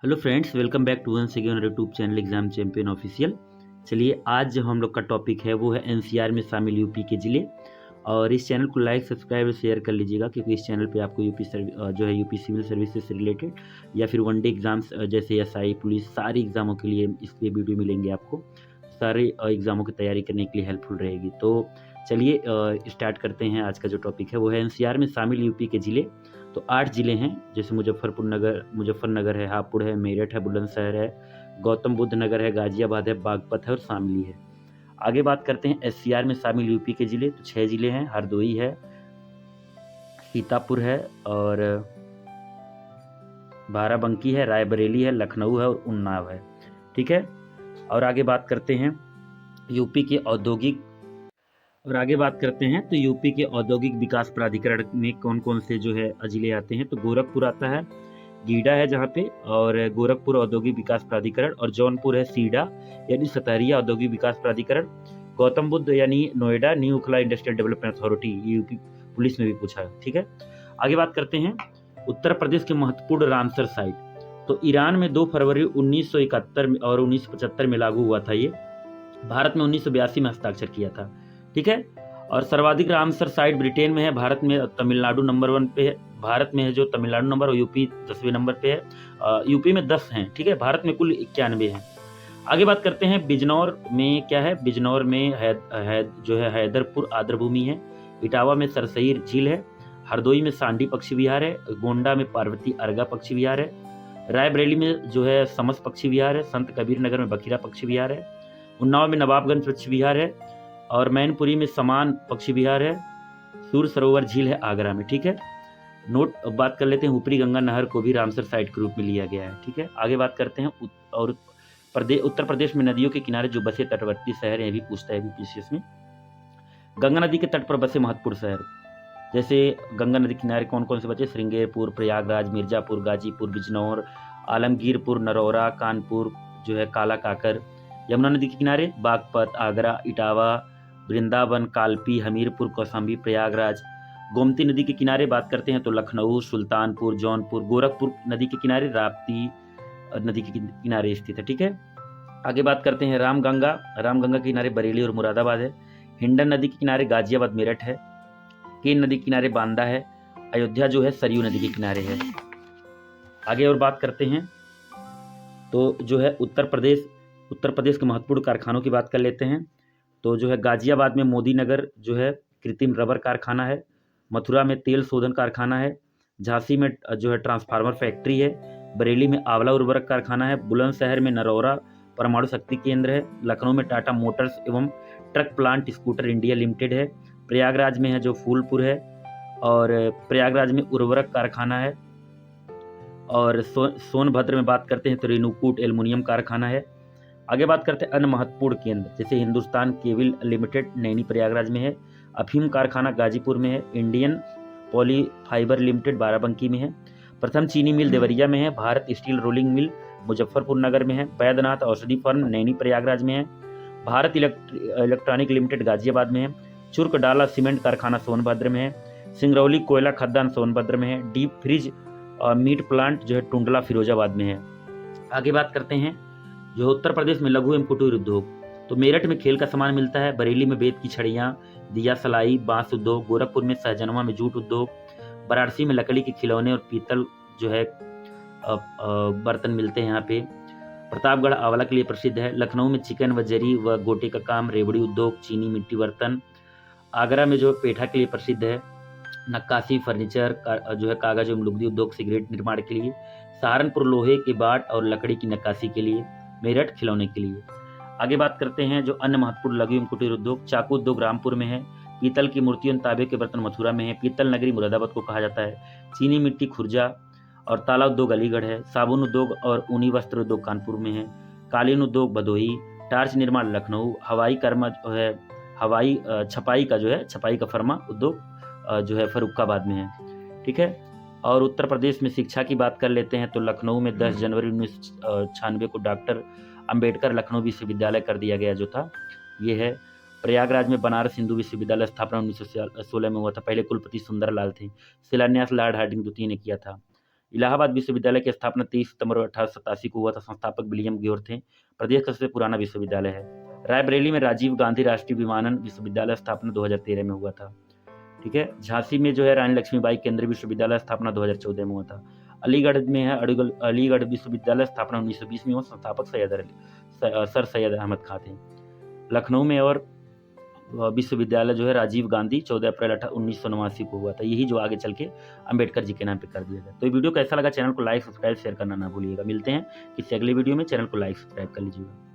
Hello friends, welcome back to once again YouTube channel exam champion official. चलिए, आज जो हम लोग का टॉपिक है वो है एनसीआर में शामिल यूपी के ज़िले। और इस चैनल को लाइक सब्सक्राइब और शेयर कर लीजिएगा, क्योंकि इस चैनल पे आपको जो है यूपी सिविल सर्विसेज से रिलेटेड या फिर वनडे एग्जाम्स जैसे एसआई पुलिस सारे एग्जामों के लिए इसके वीडियो मिलेंगे आपको। सारे एग्जामों की तैयारी करने के लिए हेल्पफुल रहेगी। तो चलिए स्टार्ट करते हैं। आज का जो टॉपिक है वो है एनसीआर में शामिल यूपी के ज़िले। तो 8 ज़िले हैं, जैसे मुजफ्फरनगर है, हापुड़ है, मेरठ है, बुलंदशहर है, गौतम बुद्ध नगर है, गाजियाबाद है, बागपत है और शामली है। आगे बात करते हैं एससीआर में शामिल यूपी के ज़िले। तो 6 ज़िले हैं, हरदोई है, सीतापुर है और बाराबंकी है, रायबरेली है, लखनऊ है और उन्नाव है। ठीक है। और आगे बात करते हैं यूपी के औद्योगिक तो यूपी के औद्योगिक विकास प्राधिकरण में कौन कौन से जो है जिले आते हैं। तो गोरखपुर आता है, गीडा है जहाँ पे, और गोरखपुर औद्योगिक विकास प्राधिकरण, और जौनपुर है सीडा यानी सतहरिया औद्योगिक विकास प्राधिकरण, गौतम बुद्ध यानी नोएडा न्यू खुला industrial development authority. UP police में भी पूछा है। ठीक है। आगे बात करते हैं उत्तर प्रदेश के महत्वपूर्ण रामसर साइट। तो ईरान में 2 फरवरी 1971 और 1975 में लागू हुआ था ये। भारत में 1982 में हस्ताक्षर किया था। ठीक है। और सर्वाधिक रामसर साइट ब्रिटेन में है, भारत में तमिलनाडु नंबर 1 पे है। भारत में है जो तमिलनाडु नंबर, और यूपी 10वें नंबर पे है। यूपी में 10 हैं। ठीक है। भारत में कुल 91 हैं। आगे बात करते हैं बिजनौर में क्या है। बिजनौर में जो है हैदरपुर आर्द्रभूमि है, इटावा में सरसईर झील है, हरदोई में सांडी पक्षी विहार है, गोंडा में पार्वती अर्गा पक्षी विहार है, रायबरेली में जो है समस पक्षी विहार है, संत कबीर नगर में बखीरा पक्षी विहार है, उन्नाव में नवाबगंज पक्षी विहार है, और मैनपुरी में समान पक्षी विहार है, सूर सरोवर झील है आगरा में। ठीक है। नोट बात कर लेते हैं, ऊपरी गंगा नहर को भी रामसर साइट के रूप में लिया गया है। ठीक है। आगे बात करते हैं उत्तर प्रदेश में नदियों के किनारे जो बसे तटवर्ती शहर हैं, भी पूछता है बीपीसीएस में। गंगा नदी के तट पर बसे महत्वपूर्ण शहर, जैसे गंगा नदी किनारे कौन कौन से बचे। श्रृंगेरपुर, प्रयागराज, मिर्जापुर, गाजीपुर, बिजनौर, आलमगीरपुर, नरौरा, कानपुर जो है काला काकर। यमुना नदी के किनारे बागपत, आगरा, इटावा, वृंदावन, कालपी, हमीरपुर, कौशाम्बी, प्रयागराज। गोमती नदी के किनारे बात करते हैं तो लखनऊ, सुल्तानपुर, जौनपुर। गोरखपुर नदी के किनारे राप्ती नदी के किनारे स्थित है। ठीक है। आगे बात करते हैं रामगंगा के किनारे बरेली और मुरादाबाद है। हिंडन नदी के किनारे गाजियाबाद, मेरठ है। केन नदी के किनारे बांदा है। अयोध्या जो है सरयू नदी के किनारे है। आगे और बात करते हैं तो जो है उत्तर प्रदेश के महत्वपूर्ण कारखानों की बात कर लेते हैं। तो जो है गाजियाबाद में मोदी नगर जो है कृत्रिम रबर कारखाना है, मथुरा में तेल शोधन कारखाना है, झांसी में जो है ट्रांसफार्मर फैक्ट्री है, बरेली में आंवला उर्वरक कारखाना है, बुलंदशहर में नरौरा परमाणु शक्ति केंद्र है, लखनऊ में टाटा मोटर्स एवं truck plant scooter India limited है, प्रयागराज में है जो फूलपुर है, और प्रयागराज में उर्वरक कारखाना है, और सोनभद्र में बात करते हैं तो रेणुकूट एल्युमिनियम कारखाना है। आगे बात करते हैं अन्य महत्वपूर्ण केंद्र, जैसे हिंदुस्तान केबल लिमिटेड नैनी प्रयागराज में है, अफीम कारखाना गाजीपुर में है, Indian poly fibre limited Barabanki में है, प्रथम चीनी मिल देवरिया में है, Bharat steel rolling mill Muzaffarpur Nagar में है, वैद्यनाथ औषधि फर्म नैनी प्रयागराज में है, भारत इलेक्ट्रॉनिक लिमिटेड गाजियाबाद में है, चुर्क डाला सीमेंट कारखाना सोनभद्र में है, सिंगरौली कोयला खदान सोनभद्र में है, डीप फ्रिज और मीट प्लांट जो है टुंडला फिरोजाबाद में है। आगे बात करते हैं जो उत्तर प्रदेश में लघु एवं कुटीर उद्योग। तो मेरठ में खेल का सामान मिलता है, बरेली में बेत की छड़ियाँ, दिया सलाई, बांस उद्योग, गोरखपुर में सहजनवा में जूट उद्योग, वाराणसी में लकड़ी के खिलौने और पीतल जो है बर्तन मिलते हैं यहाँ पे। प्रतापगढ़ आंवला के लिए प्रसिद्ध है, लखनऊ में चिकन व जरी व गोटे का काम, रेवड़ी उद्योग, चीनी मिट्टी बर्तन। आगरा में जो पेठा के लिए प्रसिद्ध है, नक्काशी, फर्नीचर जो है कागज एवं लुगदी उद्योग, सिगरेट निर्माण के लिए। सहारनपुर लोहे के बाट और लकड़ी की नक्काशी के लिए। मेरठ खिलौने के लिए। आगे बात करते हैं जो अन्य महत्वपूर्ण लघु एवं कुटीर उद्योग। चाकू उद्योग रामपुर में है, पीतल की मूर्तियों तांबे के बर्तन मथुरा में है, पीतल नगरी मुरादाबाद को कहा जाता है, चीनी मिट्टी खुर्जा और ताला उद्योग अलीगढ़ है, साबुन उद्योग और ऊनी वस्त्र उद्योग कानपुर में है, कालीन उद्योग भदोही, टार्च निर्माण लखनऊ, हवाई कर्मा जो है हवाई छपाई का फर्मा उद्योग जो है फर्रुखाबाद में है। ठीक है। और उत्तर प्रदेश में शिक्षा की बात कर लेते हैं तो लखनऊ में 10 जनवरी 1996 को डॉक्टर अंबेडकर लखनऊ विश्वविद्यालय कर दिया गया जो था ये है। प्रयागराज में बनारस हिंदू विश्वविद्यालय स्थापना 1916 में हुआ था, पहले कुलपति सुंदरलाल थे, शिलान्यास लॉर्ड हार्डिंग द्वितीय ने किया था। इलाहाबाद विश्वविद्यालय की स्थापना 23 सितंबर 1887 को हुआ था। संस्थापक विलियम ग्योर थे। प्रदेश का सबसे पुराना विश्वविद्यालय है। रायबरेली में राजीव गांधी राष्ट्रीय विमानन विश्वविद्यालय स्थापना 2013 में हुआ था। ठीक है। झांसी में जो है रानी लक्ष्मीबाई केंद्रीय विश्वविद्यालय स्थापना 2014 में हुआ था। अलीगढ़ में है अलीगढ़ विश्वविद्यालय स्थापना 1920 में हुआ। संस्थापक सर सैयद अहमद खां थे। लखनऊ में और विश्वविद्यालय जो है राजीव गांधी 14 अप्रैल 1989 को हुआ था। यही जो आगे चल के अंबेडकर जी के नाम पे कर दिया गया। तो ये वीडियो कैसा लगा, चैनल को लाइक सब्सक्राइब शेयर करना ना भूलिएगा। मिलते हैं किसी अगले वीडियो में। चैनल को लाइक सब्सक्राइब कर लीजिएगा।